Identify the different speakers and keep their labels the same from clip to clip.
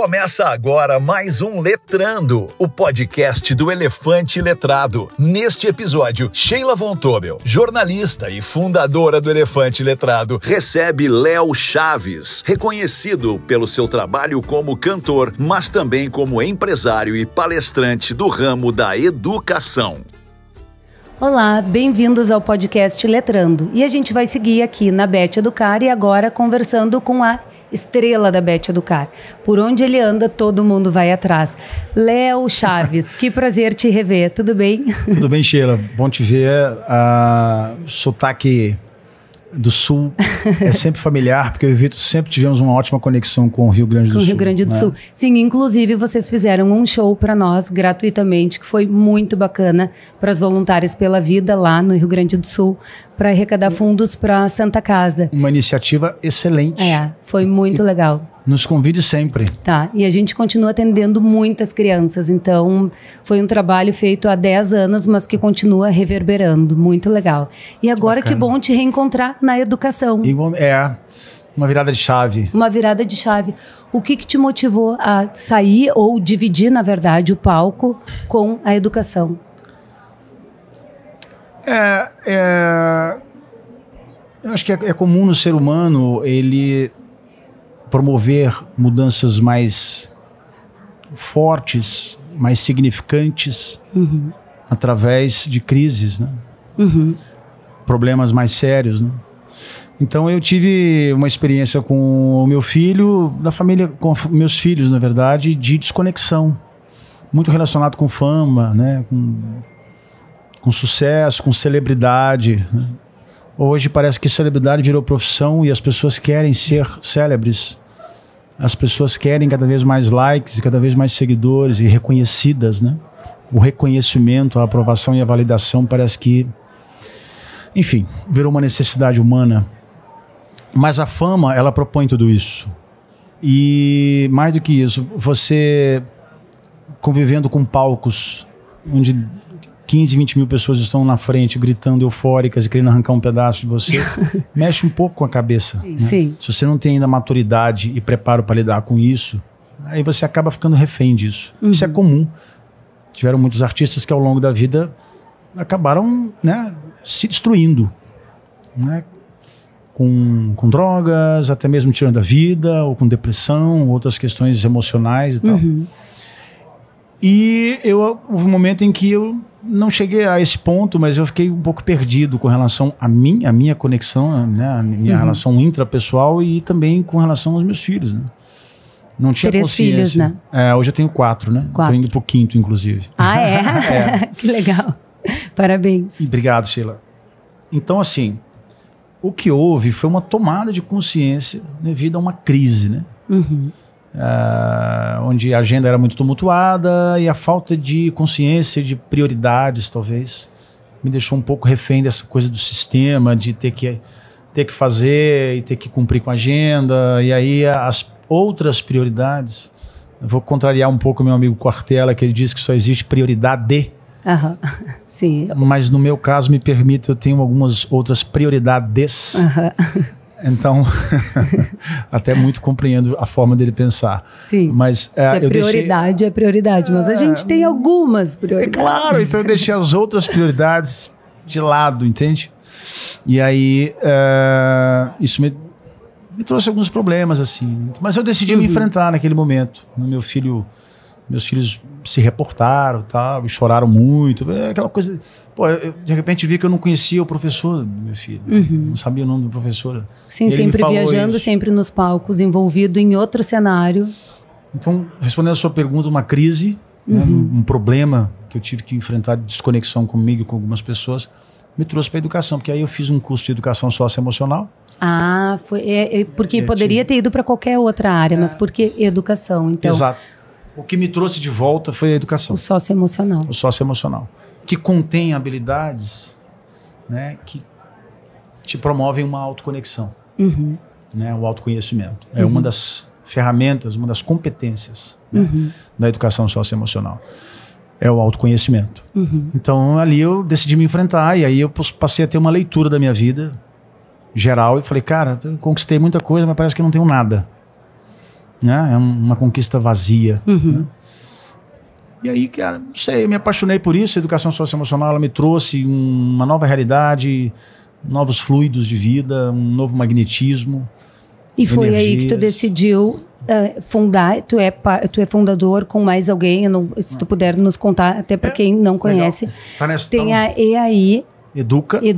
Speaker 1: Começa agora mais um Letrando, o podcast do Elefante Letrado. Neste episódio, Sheila Von Tobel, jornalista e fundadora do Elefante Letrado, recebe Léo Chaves, reconhecido pelo seu trabalho como cantor, mas também como empresário e palestrante do ramo da educação.
Speaker 2: Olá, bem-vindos ao podcast Letrando. E a gente vai seguir aqui na Bet Educar e agora conversando com a estrela da Bet Educar. Por onde ele anda, todo mundo vai atrás. Léo Chaves, que prazer te rever. Tudo bem?
Speaker 3: Tudo bem, Sheila. Bom te ver. Sotaque do Sul é sempre familiar, porque eu e o Vitor sempre tivemos uma ótima conexão com o Rio Grande do Sul.
Speaker 2: Com o Rio Grande do Sul. Sim, inclusive vocês fizeram um show para nós gratuitamente, que foi muito bacana para as Voluntárias pela Vida lá no Rio Grande do Sul, para arrecadar fundos para Santa Casa.
Speaker 3: Uma iniciativa excelente.
Speaker 2: Foi muito legal.
Speaker 3: Nos convide sempre.
Speaker 2: Tá, e a gente continua atendendo muitas crianças, então foi um trabalho feito há 10 anos, mas que continua reverberando, muito legal. E agora que bom te reencontrar na educação.
Speaker 3: Uma virada de chave.
Speaker 2: Uma virada de chave. O que te motivou a sair ou dividir, na verdade, o palco com a educação?
Speaker 3: Eu acho que é comum no ser humano ele promover mudanças mais fortes, mais significantes, através de crises, né? Problemas mais sérios, né? Então eu tive uma experiência com o meu filho, da família, com meus filhos, na verdade, de desconexão, muito relacionado com fama, né? Com sucesso, com celebridade, né? Hoje parece que celebridade virou profissão e as pessoas querem ser célebres. As pessoas querem cada vez mais likes, cada vez mais seguidores e reconhecidas, né? O reconhecimento, a aprovação e a validação parece que, enfim, virou uma necessidade humana. Mas a fama, ela propõe tudo isso. E mais do que isso, você convivendo com palcos onde 15, 20 mil pessoas estão na frente gritando eufóricas e querendo arrancar um pedaço de você, mexe um pouco com a cabeça.
Speaker 2: Sim.
Speaker 3: Né? Se você não tem ainda maturidade e preparo para lidar com isso, aí você acaba ficando refém disso. Isso é comum. Tiveram muitos artistas que ao longo da vida acabaram, né, se destruindo, né? Com drogas, até mesmo tirando a vida, ou com depressão, outras questões emocionais e tal. E houve um momento em que eu não cheguei a esse ponto, mas eu fiquei um pouco perdido com relação a mim, a minha conexão, né, a minha relação intrapessoal e também com relação aos meus filhos, né? Não tinha
Speaker 2: 3
Speaker 3: consciência.
Speaker 2: filhos, né?
Speaker 3: Hoje eu tenho 4, né?
Speaker 2: 4.
Speaker 3: Tô indo pro 5º, inclusive.
Speaker 2: Ah, é? Que legal. Parabéns.
Speaker 3: Obrigado, Sheila. Então, assim, o que houve foi uma tomada de consciência devido a uma crise, né? Onde a agenda era muito tumultuada e a falta de consciência de prioridades, talvez, me deixou um pouco refém dessa coisa do sistema, de ter que fazer e ter que cumprir com a agenda. E aí as outras prioridades, eu vou contrariar um pouco o meu amigo Cortella, que ele diz que só existe prioridade.
Speaker 2: Sim.
Speaker 3: Mas no meu caso, me permite, eu tenho algumas outras prioridades. Então, até muito compreendo a forma dele pensar.
Speaker 2: Sim.
Speaker 3: Mas
Speaker 2: prioridade é prioridade, mas a gente tem algumas prioridades.
Speaker 3: Claro, então eu deixei as outras prioridades de lado, entende? E aí, isso me trouxe alguns problemas, assim. Mas eu decidi me enfrentar naquele momento. Meus filhos se reportaram, tal, e choraram muito. Aquela coisa... Pô, eu de repente vi que eu não conhecia o professor do meu filho. Não sabia o nome do professor.
Speaker 2: Sim, sempre viajando, isso. Sempre nos palcos, envolvido em outro cenário.
Speaker 3: Então, respondendo a sua pergunta, uma crise, né, um problema que eu tive que enfrentar de desconexão comigo e com algumas pessoas, me trouxe para a educação. Porque aí eu fiz um curso de educação socioemocional.
Speaker 2: Porque poderia ter ido para qualquer outra área, mas por que educação? Então,
Speaker 3: exato. O que me trouxe de volta foi a educação.
Speaker 2: O socioemocional.
Speaker 3: O socioemocional. Que contém habilidades, né, que te promovem uma autoconexão. Né, o autoconhecimento. É uma das ferramentas, uma das competências, né, da educação socioemocional. É o autoconhecimento. Então ali eu decidi me enfrentar e aí eu passei a ter uma leitura da minha vida geral e falei, cara, eu conquistei muita coisa, mas parece que não tenho nada. né? É uma conquista vazia. Né? E aí, cara, não sei, eu me apaixonei por isso. A educação socioemocional, ela me trouxe uma nova realidade, novos fluidos de vida, um novo magnetismo.
Speaker 2: E foi aí que tu decidiu fundar, tu é fundador com mais alguém, se tu puder nos contar, até para quem não conhece.
Speaker 3: Tá nessa,
Speaker 2: tem a EAI, Educa e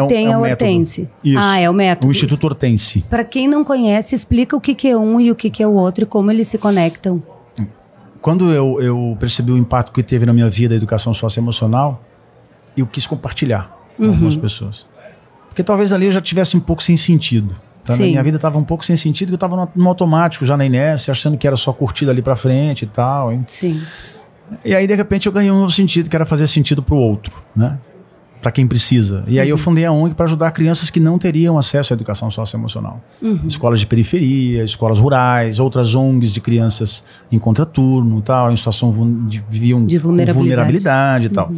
Speaker 2: tem a Hortense.
Speaker 3: Isso.
Speaker 2: É o método.
Speaker 3: O Instituto Hortense.
Speaker 2: Para quem não conhece, explica o que é um e o que é o outro e como eles se conectam.
Speaker 3: Quando eu percebi o impacto que teve na minha vida a educação socioemocional, eu quis compartilhar com algumas pessoas. Porque talvez ali eu já tivesse um pouco sem sentido. Tá? Minha vida estava um pouco sem sentido, eu estava no automático, já na inércia, achando que era só curtida ali para frente e tal. Hein?
Speaker 2: Sim.
Speaker 3: E aí, de repente, eu ganhei um novo sentido, que era fazer sentido para o outro, né? Para quem precisa. E aí eu fundei a ONG para ajudar crianças que não teriam acesso à educação socioemocional. Escolas de periferia, escolas rurais, outras ONGs de crianças em contraturno, tal, em situação de vulnerabilidade e tal.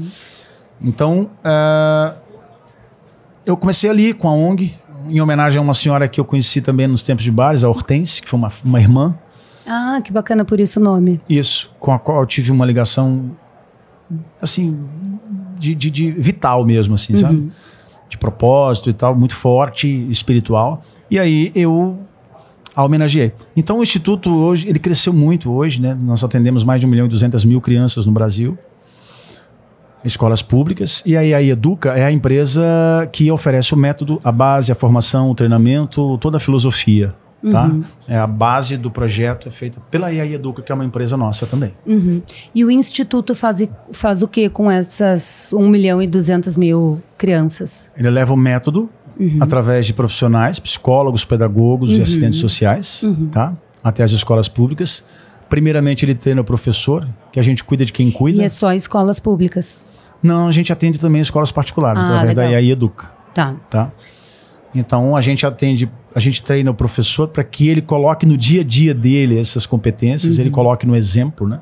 Speaker 3: Então, eu comecei ali com a ONG, em homenagem a uma senhora que eu conheci também nos tempos de bares, a Hortense, que foi uma irmã.
Speaker 2: Ah, que bacana, por isso o nome.
Speaker 3: Isso, com a qual eu tive uma ligação, assim, de vital mesmo, assim, sabe? De propósito e tal, muito forte, espiritual. E aí eu a homenageei. Então o Instituto hoje, ele cresceu muito hoje, né? Nós atendemos mais de 1.200.000 crianças no Brasil, escolas públicas. E aí a Educa é a empresa que oferece o método, a base, a formação, o treinamento, toda a filosofia. Tá? É a base do projeto, é feita pela EAI Educa, que é uma empresa nossa também.
Speaker 2: E o Instituto faz o que com essas 1.200.000 crianças?
Speaker 3: Ele leva o método através de profissionais, psicólogos, pedagogos e assistentes sociais, tá? Até as escolas públicas. Primeiramente ele treina o professor, que a gente cuida de quem cuida.
Speaker 2: E é só escolas públicas?
Speaker 3: Não, a gente atende também escolas particulares, através da EAI Educa. Tá? Então a gente treina o professor para que ele coloque no dia a dia dele essas competências, ele coloque no exemplo, né?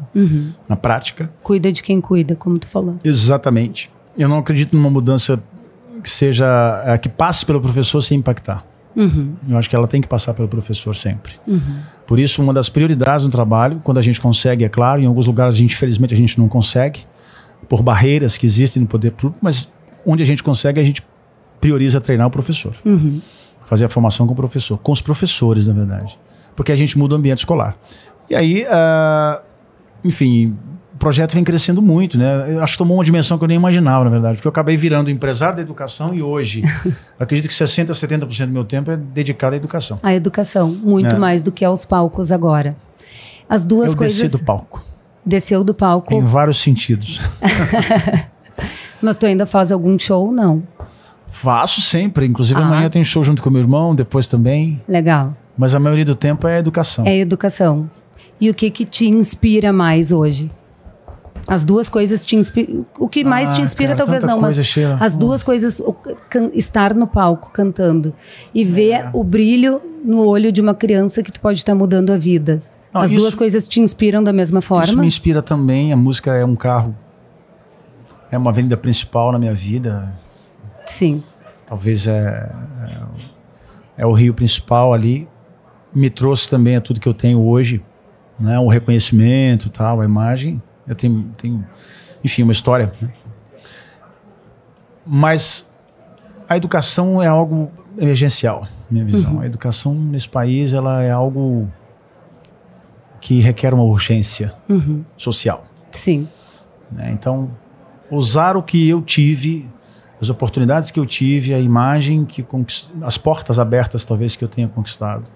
Speaker 3: Na prática.
Speaker 2: Cuida de quem cuida, como tu falou.
Speaker 3: Exatamente. Eu não acredito numa mudança que passe pelo professor sem impactar. Eu acho que ela tem que passar pelo professor sempre. Por isso, uma das prioridades no trabalho, quando a gente consegue, é claro, em alguns lugares infelizmente a gente não consegue, por barreiras que existem no poder público, mas onde a gente consegue, a gente prioriza treinar o professor. Fazer a formação com o professor, com os professores, na verdade. Porque a gente muda o ambiente escolar. E aí, enfim, o projeto vem crescendo muito, né? Eu acho que tomou uma dimensão que eu nem imaginava, na verdade. Porque eu acabei virando empresário da educação e hoje, acredito que 60% a 70% do meu tempo é dedicado à educação.
Speaker 2: À educação, muito mais do que aos palcos agora. As duas coisas...
Speaker 3: Eu desci do palco.
Speaker 2: Desceu do palco.
Speaker 3: Em vários sentidos.
Speaker 2: Mas tu ainda faz algum show, não?
Speaker 3: Faço sempre, inclusive amanhã eu tenho show junto com meu irmão, depois também.
Speaker 2: Legal.
Speaker 3: Mas a maioria do tempo é educação.
Speaker 2: É educação. E o que te inspira mais hoje? As duas coisas te inspiram. O que mais te inspira, cara, talvez não, mas as duas coisas, estar no palco cantando e ver o brilho no olho de uma criança que tu pode estar mudando a vida. Não, as duas coisas te inspiram da mesma forma?
Speaker 3: Isso me inspira também. A música é um carro, é uma avenida principal na minha vida.
Speaker 2: Sim.
Speaker 3: Talvez é o rio principal ali. Me trouxe também a tudo que eu tenho hoje, né? O reconhecimento, tal, a imagem. Eu tenho enfim, uma história, né? Mas a educação é algo emergencial, minha visão. A educação nesse país, ela é algo que requer uma urgência social.
Speaker 2: Sim.
Speaker 3: Então, usar o que eu tive, as oportunidades que eu tive, a imagem que as portas abertas talvez que eu tenha conquistado,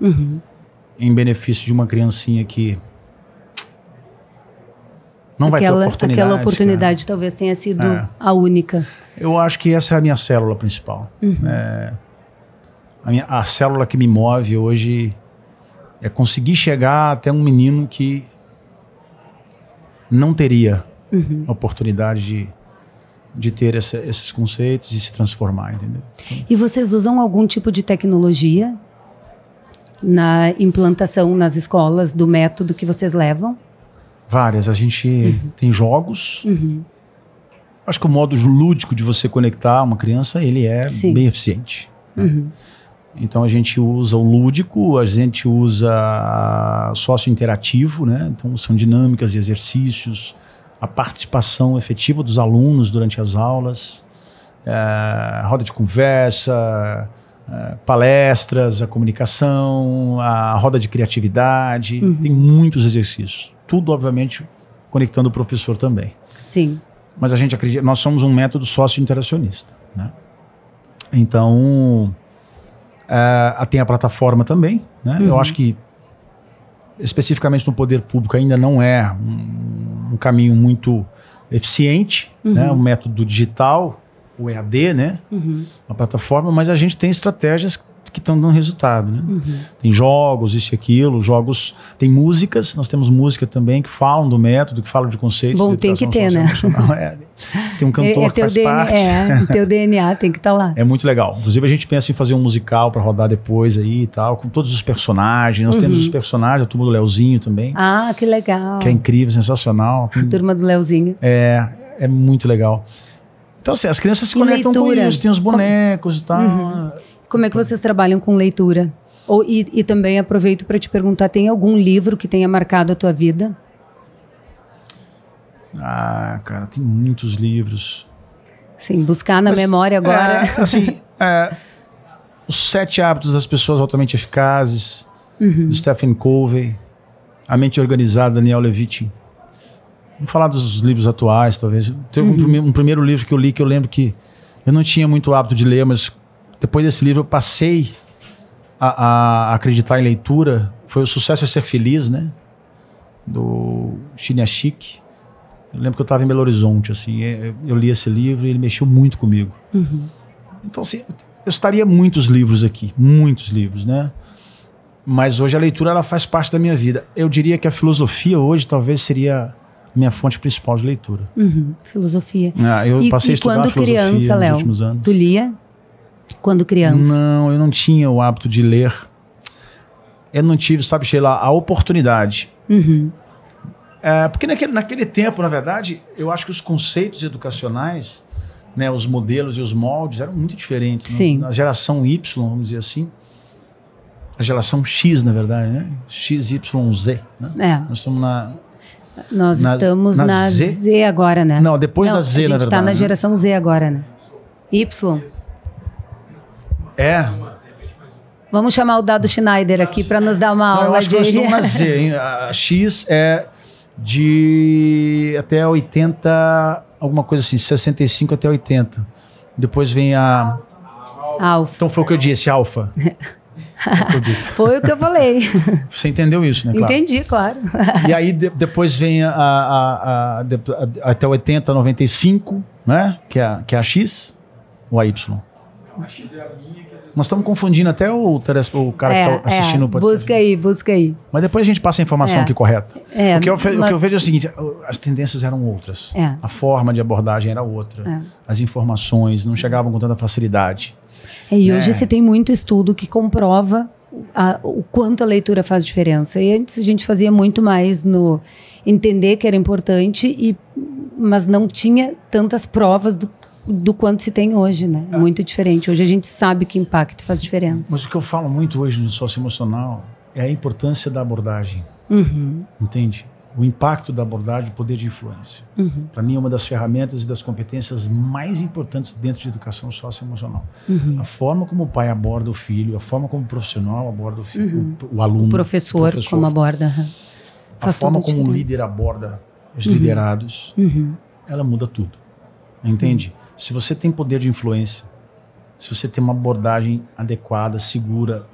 Speaker 3: em benefício de uma criancinha que não vai ter oportunidade. Aquela
Speaker 2: oportunidade talvez tenha sido a única.
Speaker 3: Eu acho que essa é a minha célula principal. A célula que me move hoje é conseguir chegar até um menino que não teria a oportunidade de ter esses conceitos e se transformar, entendeu? Então,
Speaker 2: e vocês usam algum tipo de tecnologia na implantação nas escolas do método que vocês levam?
Speaker 3: Várias. A gente tem jogos. Acho que o modo lúdico de você conectar uma criança, ele é bem eficiente. Né? Então a gente usa o lúdico, a gente usa sócio interativo, né? Então são dinâmicas e exercícios, a participação efetiva dos alunos durante as aulas, roda de conversa, palestras, a comunicação, a roda de criatividade, tem muitos exercícios. Tudo, obviamente, conectando o professor também.
Speaker 2: Sim.
Speaker 3: Mas a gente acredita, nós somos um método sócio-interacionista, né? Então, tem a plataforma também, né? Eu acho que, especificamente no poder público, ainda não é um caminho muito eficiente, né? Um método digital, o EAD, né? A plataforma, mas a gente tem estratégias que estão dando resultado, né? Tem jogos, isso e aquilo, tem músicas, nós temos música também que falam do método, que falam de conceitos.
Speaker 2: Bom, tem que ter, né?
Speaker 3: Tem um cantor que faz parte.
Speaker 2: O teu DNA tem que estar lá.
Speaker 3: É muito legal. Inclusive a gente pensa em fazer um musical para rodar depois aí e tal, com todos os personagens. Nós temos os personagens, a turma do Leozinho também.
Speaker 2: Ah, que legal.
Speaker 3: Que é incrível, sensacional.
Speaker 2: A turma do Leozinho.
Speaker 3: É muito legal. Então assim, as crianças se conectam com isso, tem os bonecos e tal.
Speaker 2: Como é que vocês trabalham com leitura? E também aproveito para te perguntar, tem algum livro que tenha marcado a tua vida?
Speaker 3: Cara, tem muitos livros.
Speaker 2: Sim, buscar na memória agora.
Speaker 3: Os 7 Hábitos das Pessoas Altamente Eficazes, do Stephen Covey, A Mente Organizada, Daniel Levitin. Vamos falar dos livros atuais, talvez. Teve um primeiro livro que eu li, que eu lembro que eu não tinha muito hábito de ler, mas depois desse livro eu passei a acreditar em leitura. Foi O Sucesso é Ser Feliz, né? Do Chiniachik. Eu lembro que eu estava em Belo Horizonte, assim, eu li esse livro e ele mexeu muito comigo. Então, assim, eu estaria muitos livros aqui, muitos livros, né? Mas hoje a leitura, ela faz parte da minha vida. Eu diria que a filosofia hoje talvez seria a minha fonte principal de leitura.
Speaker 2: Filosofia.
Speaker 3: Eu passei a estudar filosofia
Speaker 2: criança,
Speaker 3: nos últimos anos.
Speaker 2: Tu lia quando criança?
Speaker 3: Não, eu não tinha o hábito de ler. Eu não tive, sabe, Sheila, a oportunidade. Porque naquele tempo, na verdade, eu acho que os conceitos educacionais, né, os modelos e os moldes eram muito diferentes.
Speaker 2: Sim.
Speaker 3: A geração Y, vamos dizer assim, a geração X, na verdade, né? XYZ. Né? Nós estamos
Speaker 2: Nós estamos na Z agora, né?
Speaker 3: Não, depois da Z, na verdade.
Speaker 2: A gente está na geração Z agora, né? Y. Vamos chamar o Dado Schneider aqui para nos dar uma aula.
Speaker 3: Eu acho que nós estamos na Z, hein? A X é de até 80, alguma coisa assim, 65 até 80. Depois vem a
Speaker 2: Alfa.
Speaker 3: Então foi o que eu disse, alfa.
Speaker 2: Foi o que eu falei.
Speaker 3: Você entendeu isso, né? Claro.
Speaker 2: Entendi, claro.
Speaker 3: E aí depois vem até 80, 95, né? Que é a X ou a Y? A X é a minha. Nós estamos confundindo até o cara que está assistindo o
Speaker 2: podcast. Busca aí.
Speaker 3: Mas depois a gente passa a informação aqui correta. O que eu vejo é o seguinte, as tendências eram outras. A forma de abordagem era outra. As informações não chegavam com tanta facilidade.
Speaker 2: E hoje você tem muito estudo que comprova o quanto a leitura faz diferença. E antes a gente fazia muito mais no entender que era importante, mas não tinha tantas provas do quanto se tem hoje, né? É muito diferente. Hoje a gente sabe que impacto faz diferença.
Speaker 3: Mas o que eu falo muito hoje no socioemocional é a importância da abordagem. Entende? O impacto da abordagem, o poder de influência. Para mim é uma das ferramentas e das competências mais importantes dentro de educação socioemocional. A forma como o pai aborda o filho, a forma como o profissional aborda o filho, o aluno. O professor
Speaker 2: como aborda.
Speaker 3: A forma como o líder aborda os liderados, ela muda tudo. Entende? Se você tem poder de influência, se você tem uma abordagem adequada, segura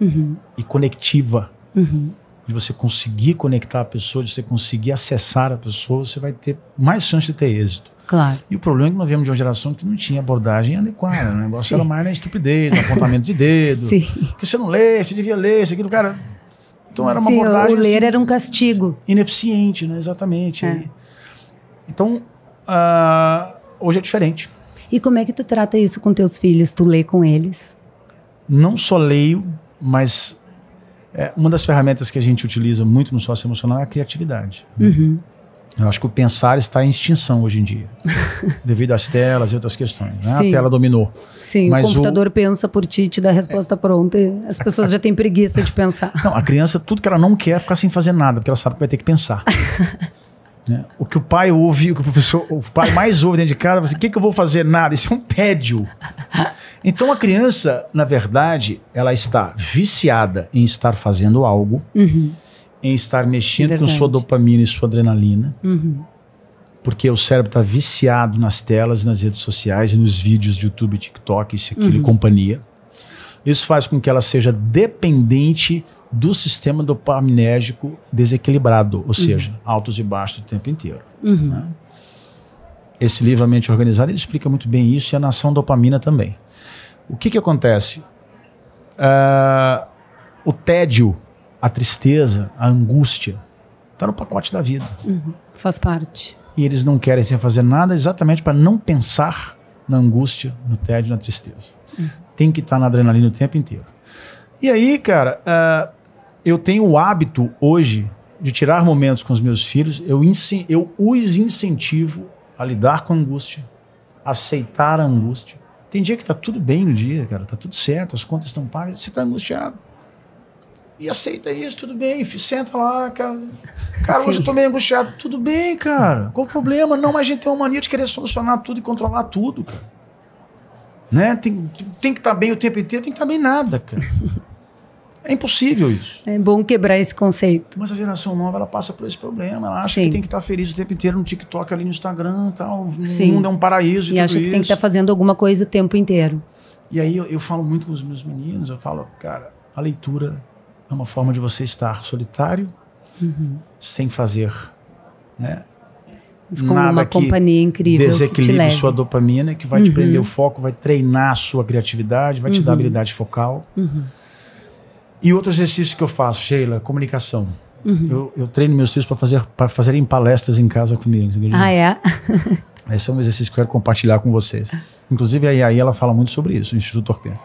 Speaker 3: e conectiva, de você conseguir conectar a pessoa, de você conseguir acessar a pessoa, você vai ter mais chance de ter êxito.
Speaker 2: Claro.
Speaker 3: E o problema é que nós viemos de uma geração que não tinha abordagem adequada. O negócio era mais na estupidez, no apontamento de dedo. Porque você não lê, você devia ler, isso aqui do cara. Então era uma abordagem.
Speaker 2: O ler era um castigo.
Speaker 3: Ineficiente, né? Exatamente. Então, hoje é diferente.
Speaker 2: E como é que tu trata isso com teus filhos? Tu lê com eles?
Speaker 3: Não só leio, mas uma das ferramentas que a gente utiliza muito no socioemocional é a criatividade. Eu acho que o pensar está em extinção hoje em dia, devido às telas e outras questões. Né? A tela dominou.
Speaker 2: Sim, mas o computador pensa por ti, te dá a resposta pronta. E as pessoas já têm preguiça de pensar.
Speaker 3: Não, a criança, tudo que ela não quer é ficar sem fazer nada, porque ela sabe que vai ter que pensar. Né? O que o pai ouve, o que o pai mais ouve dentro de casa, assim, o que eu vou fazer? Nada. Isso é um tédio. Então a criança, na verdade, ela está viciada em estar fazendo algo, em estar mexendo com sua dopamina e sua adrenalina, porque o cérebro está viciado nas telas, nas redes sociais, nos vídeos de YouTube, TikTok, isso, aquilo e companhia. Isso faz com que ela seja dependente do sistema dopaminérgico desequilibrado, ou seja, altos e baixos o tempo inteiro. Né? Esse livro, A Mente Organizada, ele explica muito bem isso, e a nação dopamina também. O que acontece? O tédio, a tristeza, a angústia, está no pacote da vida.
Speaker 2: Faz parte.
Speaker 3: E eles não querem sem fazer nada exatamente para não pensar na angústia, no tédio, na tristeza. Tem que estar na adrenalina o tempo inteiro. E aí, cara, eu tenho o hábito hoje de tirar momentos com os meus filhos, eu os incentivo a lidar com a angústia, aceitar a angústia. Tem dia que tá tudo bem no dia, cara, tá tudo certo, as contas estão pagas, você tá angustiado. E aceita isso, tudo bem, senta lá, cara. Cara, hoje eu tô meio angustiado. Tudo bem, cara, qual o problema? Não, mas a gente tem uma mania de querer solucionar tudo e controlar tudo, cara. Né? Tem que estar bem o tempo inteiro, tem que estar bem nada, cara. É impossível isso.
Speaker 2: É bom quebrar esse conceito.
Speaker 3: Mas a geração nova, ela passa por esse problema. Ela acha que tem que estar feliz o tempo inteiro no TikTok, ali no Instagram e tal. O mundo é um paraíso.
Speaker 2: E acha que tem que estar fazendo alguma coisa o tempo inteiro.
Speaker 3: E aí eu falo muito com os meus meninos, eu falo, cara, a leitura é uma forma de você estar solitário, sem fazer, né?
Speaker 2: Mas com uma companhia incrível
Speaker 3: desequilibre sua dopamina, que vai te prender o foco, vai treinar a sua criatividade, vai te dar habilidade focal. E outro exercício que eu faço, Sheila, comunicação. Eu treino meus filhos para fazerem palestras em casa comigo.
Speaker 2: Ah, é?
Speaker 3: Esse é um exercício que eu quero compartilhar com vocês. Inclusive, a Yahi, ela fala muito sobre isso, no Instituto Hortência.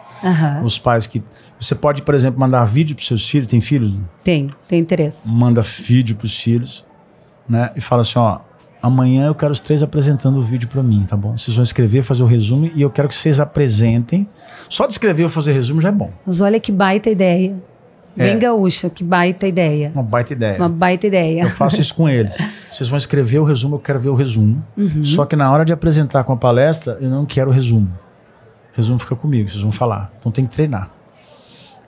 Speaker 3: Os pais que... Você pode, por exemplo, mandar vídeo para os seus filhos. Tem filhos?
Speaker 2: Tem interesse.
Speaker 3: Manda vídeo para os filhos, né? E fala assim, ó, amanhã eu quero os 3 apresentando o vídeo para mim, tá bom? Vocês vão escrever, fazer o resumo, e eu quero que vocês apresentem. Só de escrever ou fazer resumo já é bom.
Speaker 2: Mas olha que baita ideia. Bem gaúcha, que baita ideia.
Speaker 3: Uma baita ideia.
Speaker 2: Uma baita ideia.
Speaker 3: Eu faço isso com eles. Vocês vão escrever o resumo, eu quero ver o resumo. Só que na hora de apresentar com a palestra, eu não quero o resumo. O resumo fica comigo, vocês vão falar. Então tem que treinar.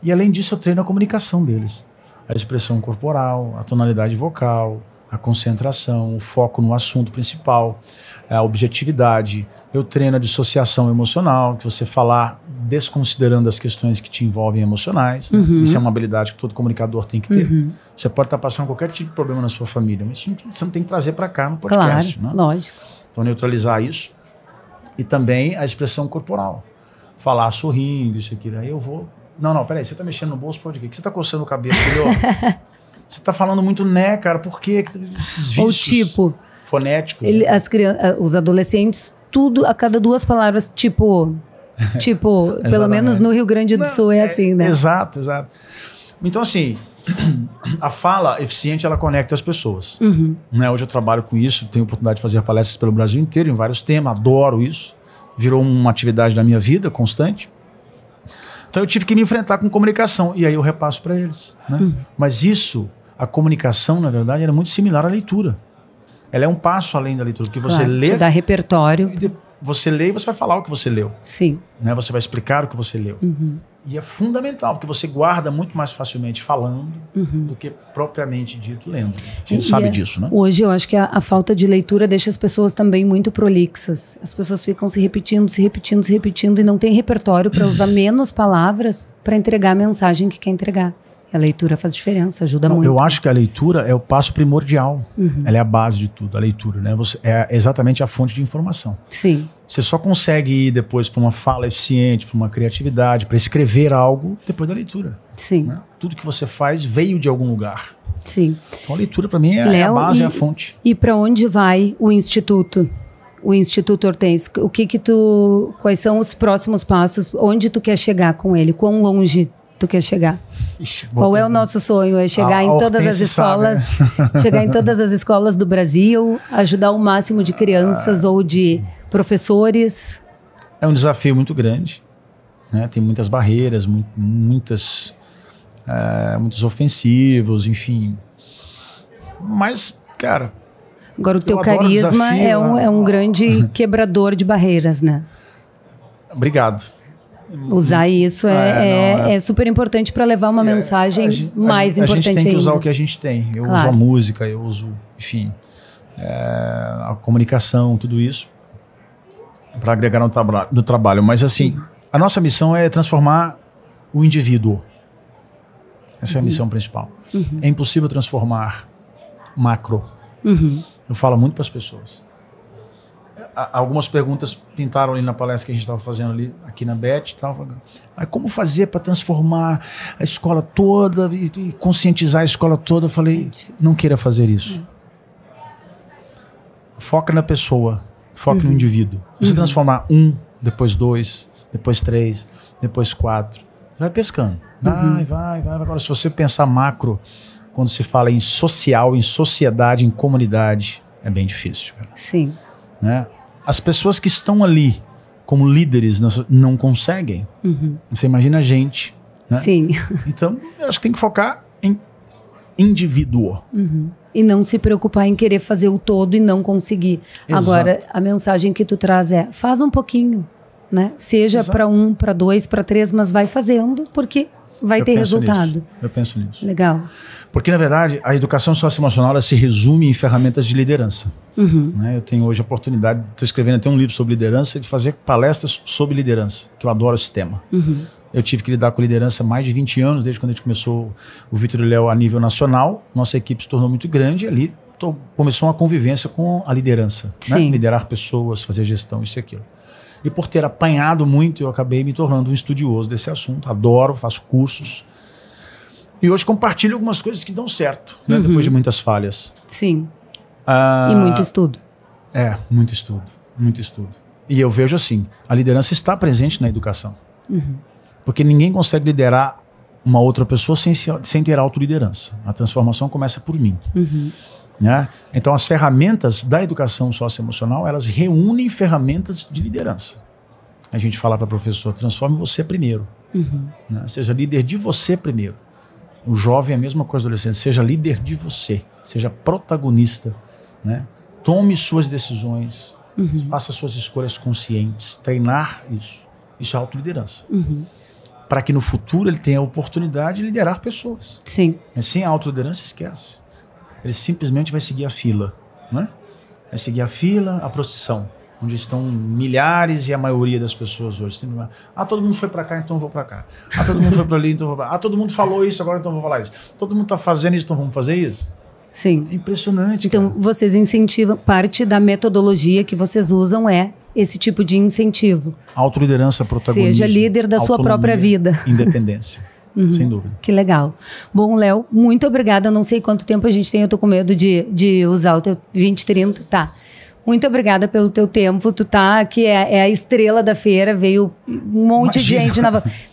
Speaker 3: E além disso, eu treino a comunicação deles. A expressão corporal, a tonalidade vocal, a concentração, o foco no assunto principal, a objetividade. Eu treino a dissociação emocional, que você falar desconsiderando as questões que te envolvem emocionais. Né? Isso é uma habilidade que todo comunicador tem que ter. Você pode estar passando qualquer tipo de problema na sua família, mas isso você não tem que trazer para cá no podcast.
Speaker 2: Claro,
Speaker 3: né?
Speaker 2: Lógico.
Speaker 3: Então, neutralizar isso. E também a expressão corporal. Falar sorrindo, isso aqui. Aí eu vou... Não, peraí, você tá mexendo no bolso, pode quê? Que você tá coçando o cabelo, filho? Você tá falando muito né, cara, por quê? Esses vícios
Speaker 2: ou tipo...
Speaker 3: fonéticos.
Speaker 2: Os adolescentes, tudo, a cada 2 palavras, tipo, pelo menos no Rio Grande do Sul é assim, né?
Speaker 3: Exato. Então, assim, a fala eficiente, ela conecta as pessoas. Né? Hoje eu trabalho com isso, tenho oportunidade de fazer palestras pelo Brasil inteiro, em vários temas, adoro isso. Virou uma atividade da minha vida, constante. Então eu tive que me enfrentar com comunicação, e aí eu repasso para eles. Né? Mas isso, a comunicação, na verdade, era muito similar à leitura. Ela é um passo além da leitura, porque você lê...
Speaker 2: Te dá repertório.
Speaker 3: Você lê e você vai falar o que você leu.
Speaker 2: Sim.
Speaker 3: Né? Você vai explicar o que você leu. E é fundamental, porque você guarda muito mais facilmente falando do que propriamente dito lendo. A gente sabe disso, né?
Speaker 2: Hoje eu acho que a falta de leitura deixa as pessoas também muito prolixas. As pessoas ficam se repetindo e não tem repertório para usar menos palavras para entregar a mensagem que quer entregar. A leitura faz diferença, ajuda muito.
Speaker 3: Eu acho que a leitura é o passo primordial. Ela é a base de tudo, a leitura, né? É exatamente a fonte de informação.
Speaker 2: Sim.
Speaker 3: Você só consegue ir depois para uma fala eficiente, para uma criatividade, para escrever algo depois da leitura.
Speaker 2: Sim.
Speaker 3: Né? Tudo que você faz veio de algum lugar.
Speaker 2: Sim.
Speaker 3: Então a leitura para mim é a base, é a fonte.
Speaker 2: E para onde vai o Instituto? O Instituto Hortência? Quais são os próximos passos? Onde tu quer chegar com ele? Quão longe tu quer chegar?
Speaker 3: Ixi,
Speaker 2: Qual é o nosso sonho? É chegar em todas as escolas, chegar em todas as escolas do Brasil, ajudar o máximo de crianças ou de professores?
Speaker 3: É um desafio muito grande, né? Tem muitas barreiras, muitos ofensivos, enfim. Mas, cara...
Speaker 2: Agora, o teu carisma é um grande quebrador de barreiras, né?
Speaker 3: Obrigado.
Speaker 2: Usar isso é super importante para levar uma mensagem mais importante ainda.
Speaker 3: A gente tem que usar o que a gente tem. Eu uso a música, eu uso, enfim, a comunicação, tudo isso, para agregar no trabalho. Mas, assim, a nossa missão é transformar o indivíduo. Essa é a missão principal. É impossível transformar macro. Eu falo muito para as pessoas. Algumas perguntas pintaram ali na palestra que a gente estava fazendo ali, aqui na BET. Como fazer para transformar a escola toda e conscientizar a escola toda? Eu falei, não queira fazer isso. Foca na pessoa, foca no indivíduo. Você transformar 1, depois 2, depois 3, depois 4. Vai pescando. Vai. Agora, se você pensar macro, quando se fala em social, em sociedade, em comunidade, é bem difícil. Cara.
Speaker 2: Sim.
Speaker 3: Né? As pessoas que estão ali como líderes não conseguem. Você imagina a gente. Né?
Speaker 2: Sim.
Speaker 3: Então, eu acho que tem que focar em indivíduo.
Speaker 2: E não se preocupar em querer fazer o todo e não conseguir. Exato. Agora, a mensagem que tu traz é, faz um pouquinho. Né? Seja para 1, para 2, para 3, mas vai fazendo, porque vai ter resultado.
Speaker 3: Eu penso nisso.
Speaker 2: Legal.
Speaker 3: Porque, na verdade, a educação socioemocional ela se resume em ferramentas de liderança. Né? Eu tenho hoje a oportunidade, estou escrevendo até um livro sobre liderança, de fazer palestras sobre liderança, que eu adoro esse tema. Eu tive que lidar com liderança há mais de 20 anos, desde quando a gente começou o Vitor e Léo a nível nacional. Nossa equipe se tornou muito grande e ali começou uma convivência com a liderança. Né? Liderar pessoas, fazer gestão, isso e aquilo. E por ter apanhado muito, eu acabei me tornando um estudioso desse assunto. Adoro, faço cursos. E hoje compartilho algumas coisas que dão certo, né? Depois de muitas falhas.
Speaker 2: Sim. E muito estudo.
Speaker 3: Muito estudo, muito estudo. E eu vejo assim, a liderança está presente na educação. Porque ninguém consegue liderar uma outra pessoa sem ter autoliderança. A transformação começa por mim. Né? Então as ferramentas da educação socioemocional, elas reúnem ferramentas de liderança. A gente fala para o professor, transforme você primeiro. Né? Seja líder de você primeiro. O jovem é a mesma coisa do adolescente, seja líder de você, seja protagonista, né? Tome suas decisões, faça suas escolhas conscientes, treinar isso é autoliderança. Para que no futuro ele tenha a oportunidade de liderar pessoas.
Speaker 2: Sim.
Speaker 3: Mas sem a autoliderança, esquece. Ele simplesmente vai seguir a fila, né? Vai seguir a fila, a procissão, onde estão milhares e a maioria das pessoas hoje. Todo mundo foi para cá, então eu vou para cá. Todo mundo foi para ali, então eu vou para lá. Todo mundo falou isso, agora então eu vou falar isso. Todo mundo está fazendo isso, então vamos fazer isso?
Speaker 2: Sim.
Speaker 3: É impressionante,
Speaker 2: Então,
Speaker 3: cara.
Speaker 2: vocês incentivam, parte da metodologia que vocês usam é esse tipo de incentivo.
Speaker 3: Autoliderança, protagonismo.
Speaker 2: Seja líder da sua própria vida.
Speaker 3: Independência. Sem dúvida.
Speaker 2: Que legal. Bom, Léo, muito obrigada. Eu não sei quanto tempo a gente tem, eu tô com medo de usar o teu 20, 30. Tá. Muito obrigada pelo teu tempo. Tu tá aqui, é a estrela da feira. Veio um monte de gente.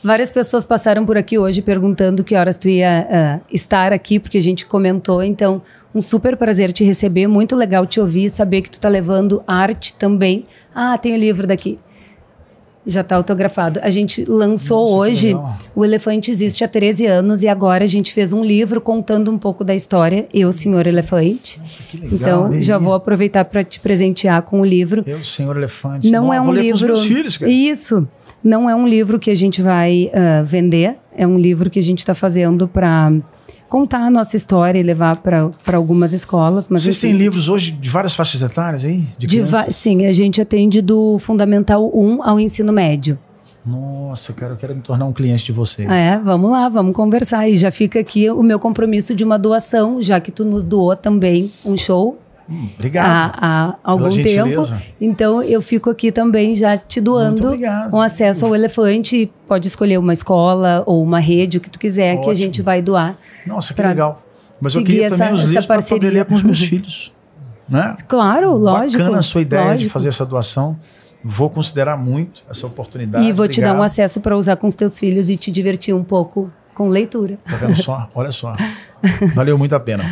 Speaker 2: Várias pessoas passaram por aqui hoje perguntando que horas tu ia estar aqui, porque a gente comentou. Então, um super prazer te receber. Muito legal te ouvir, saber que tu tá levando arte também. Tem o livro daqui. Já está autografado. A gente lançou hoje, o Elefante existe há 13 anos e agora a gente fez um livro contando um pouco da história, Eu, Senhor Elefante.
Speaker 3: Nossa, que legal.
Speaker 2: Então, já vou aproveitar para te presentear com o livro.
Speaker 3: Eu, Senhor Elefante.
Speaker 2: Não é um
Speaker 3: vou ler
Speaker 2: livro...
Speaker 3: com os meus filhos, cara.
Speaker 2: Isso. Não é um livro que a gente vai vender, é um livro que a gente está fazendo para contar a nossa história e levar para algumas escolas. Mas
Speaker 3: vocês têm livros hoje de várias faixas etárias aí?
Speaker 2: Sim, a gente atende do Fundamental 1 ao ensino médio.
Speaker 3: Nossa, eu quero me tornar um cliente de vocês.
Speaker 2: Vamos lá, vamos conversar. E já fica aqui o meu compromisso de uma doação, já que tu nos doou também um show.
Speaker 3: Obrigado.
Speaker 2: Há algum tempo. Então eu fico aqui também já te doando um acesso ao Elefante. Pode escolher uma escola ou uma rede, o que tu quiser. Ótimo. Que a gente vai doar.
Speaker 3: Nossa, que legal. Mas eu queria também os livros para poder ler com os meus filhos. Né?
Speaker 2: Claro, lógico.
Speaker 3: Bacana a sua ideia de fazer essa doação. Vou considerar muito essa oportunidade.
Speaker 2: E vou te dar um acesso para usar com os teus filhos e te divertir um pouco com leitura.
Speaker 3: Tá vendo só? Olha só. Valeu muito a pena.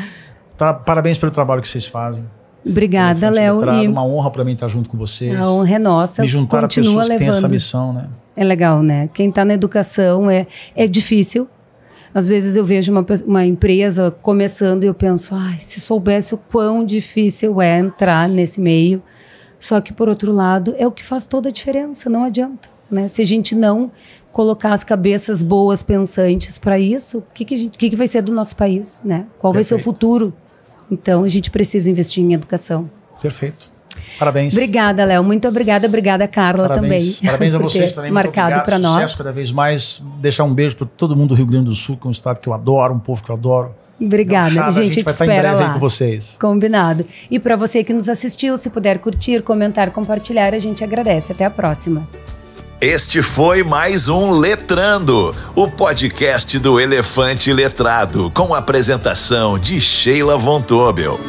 Speaker 3: Parabéns pelo trabalho que vocês fazem.
Speaker 2: Obrigada, Léo.
Speaker 3: Uma honra para mim estar junto com vocês.
Speaker 2: A honra é nossa.
Speaker 3: Me juntar a pessoas que têm essa missão, né?
Speaker 2: É legal, né? Quem está na educação é difícil. Às vezes eu vejo uma empresa começando e eu penso, se soubesse o quão difícil é entrar nesse meio. Só que, por outro lado, é o que faz toda a diferença, não adianta, né? Se a gente não colocar as cabeças boas, pensantes para isso, o que vai ser do nosso país, né? Qual vai ser o futuro? Então, a gente precisa investir em educação.
Speaker 3: Perfeito. Parabéns.
Speaker 2: Obrigada, Léo. Muito obrigada. Obrigada, Carla, também.
Speaker 3: Parabéns a vocês também.
Speaker 2: Marcado para nós.
Speaker 3: Sucesso cada vez mais. Deixar um beijo para todo mundo do Rio Grande do Sul, que é um estado que eu adoro, um povo que eu adoro.
Speaker 2: Obrigada, gente.
Speaker 3: A gente vai estar em breve aí com vocês.
Speaker 2: Combinado. E para você que nos assistiu, se puder curtir, comentar, compartilhar, a gente agradece. Até a próxima.
Speaker 1: Este foi mais um Letrando, o podcast do Elefante Letrado, com a apresentação de Sheila Von Tobel.